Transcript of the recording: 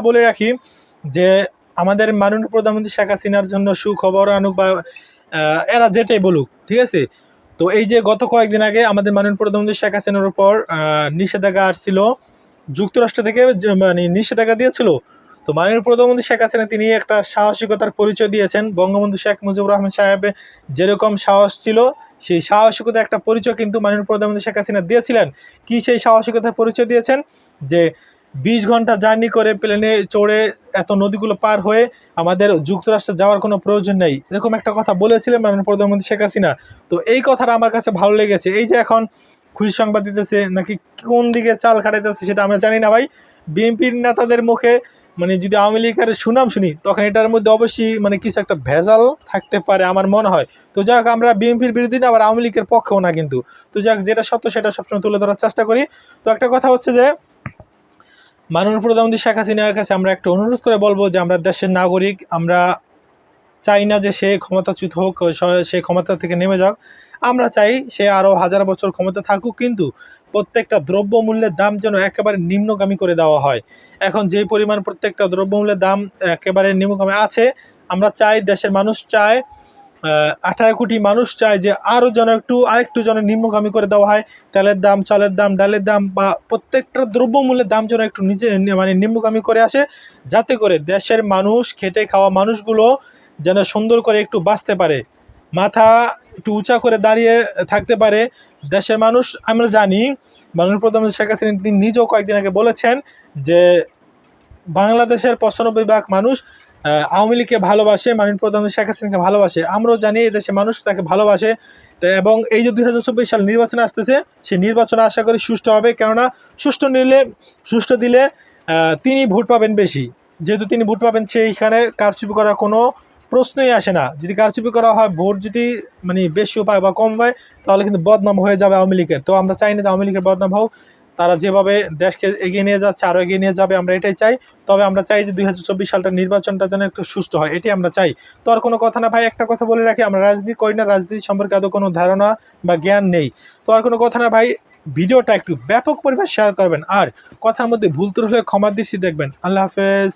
বলে রাখি যে আমাদের মাননীয় প্রধানমন্ত্রী শেখ হাসিনার জন্য সুখবর আনুক বা এরা যেটাই বলুক, ঠিক আছে। তো এই যে গত কয়েকদিন আগে আমাদের মাননীয় প্রধানমন্ত্রী শেখ হাসিনার উপর নিষেধাজ্ঞা আসছিল যুক্তরাষ্ট্র থেকে, মানে নিষেধাজ্ঞা দিয়েছিল। তো মাননীয় প্রধানমন্ত্রী শেখ হাসিনা তিনি একটা সাহসিকতার পরিচয় দিয়েছেন। বঙ্গবন্ধু শেখ মুজিবুর রহমান সাহেব যেরকম সাহস ছিল, সেই সাহসিকতার একটা পরিচয় কিন্তু মাননীয় প্রধানমন্ত্রী শেখ হাসিনা দিয়েছিলেন। কি সেই সাহসিকতার পরিচয় দিয়েছেন? যে 20 ঘন্টা জার্নি করে প্লেনে চড়ে এত নদীগুলো পার হয়ে আমাদের যুক্তরাষ্ট্রে যাওয়ার কোনো প্রয়োজন নেই, এরকম একটা কথা বলেছিলেন মাননীয় প্রধানমন্ত্রী শেখ হাসিনা। তো এই কথাটা আমার কাছে ভালো লেগেছে। এই যে এখন খুশি সংবাদ দিতেছে নাকি কোন দিকে চাল খাটাইতেছে সেটা আমরা জানি না ভাই। বিএনপির নেতাদের মুখে মানে যদি আওয়ামী লীগের সুনাম শুনি, তখন এটার মধ্যে অবশ্যই মানে কিছু একটা ভেজাল থাকতে পারে আমার মনে হয়। তো যাক, আমরা বিএনপির বিরোধী না, আবার আওয়ামী লীগের পক্ষেও না কিন্তু। তো যাক, যেটা সত্য সেটা সবসময় তুলে ধরার চেষ্টা করি। তো একটা কথা হচ্ছে যে মাননীয় প্রধানমন্ত্রী শেখ হাসিনার কাছে আমরা একটা অনুরোধ করে বলবো যে আমরা দেশের নাগরিক, আমরা চাই না যে সে ক্ষমতাচ্যুত হোক, সে ক্ষমতা থেকে নেমে যাক। আমরা চাই সে আরও 1000 বছর ক্ষমতা থাকুক, কিন্তু প্রত্যেকটা দ্রব্যমূল্যের দাম যেন একেবারে নিম্নগামী করে দেওয়া হয়। এখন যে পরিমাণ প্রত্যেকটা দ্রব্যমূল্যের দাম একেবারে নিম্নগামী আছে, আমরা চাই, দেশের মানুষ চায়, 18 কোটি মানুষ চায় যে আরও যেন আরেকটু যেন নিম্নগামী করে দেওয়া হয়। তেলের দাম, চালের দাম, ডালের দাম বা প্রত্যেকটা দ্রব্যমূল্যের দাম যেন একটু মানে নিম্নগামী করে আসে, যাতে করে দেশের মানুষ, খেটে খাওয়া মানুষগুলো যেন সুন্দর করে একটু বাঁচতে পারে, মাথা একটু উঁচা করে দাঁড়িয়ে থাকতে পারে দেশের মানুষ। আমরা জানি মাননীয় প্রধানমন্ত্রী শেখ হাসিনা তিনি নিজেও কয়েকদিন আগে বলেছেন যে বাংলাদেশের 95% মানুষ আওয়ামী লীগকে ভালোবাসে, মাননীয় প্রধানমন্ত্রী শেখ হাসিনাকে ভালোবাসে। আমরাও জানি এই দেশের মানুষ তাকে ভালোবাসে। এবং এই যে 2024 সাল নির্বাচন আসতেছে, সেই নির্বাচন আশা করি সুষ্ঠু হবে, কেননা সুষ্ঠু দিলে তিনি ভোট পাবেন বেশি। যেহেতু তিনি ভোট পাবেন, সেইখানে কারচুপি করার কোনো প্রশ্নই আসে না। যদি কারচুপি করা হয়, ভোট যদি মানে বেশিও পায় বা কম পায়, তাহলে কিন্তু বদনাম হয়ে যাবে আওয়ামী লীগের। তো আমরা চাই না যে আওয়ামী লীগের বদনাম হোক। তারা যেভাবে দেশকে এগিয়ে নিয়ে যাচ্ছে আরও এগিয়ে নিয়ে যাবে, আমরা এটাই চাই। তবে আমরা চাই যে 2024 সালটা নির্বাচনটা যেন একটু সুষ্ঠু হয়, এটি আমরা চাই। তো আর কোনো কথা না ভাই, একটা কথা বলে রাখি, আমরা রাজনীতি করি না, রাজনীতি সম্পর্কে আদৌ কোনো ধারণা বা জ্ঞান নেই। তো আর কোনো কথা না ভাই, ভিডিওটা একটু ব্যাপক পরিমাণ শেয়ার করবেন, আর কথার মধ্যে ভুল ত্রুটি হলে ক্ষমা দৃষ্টি দেখবেন। আল্লাহ হাফেজ।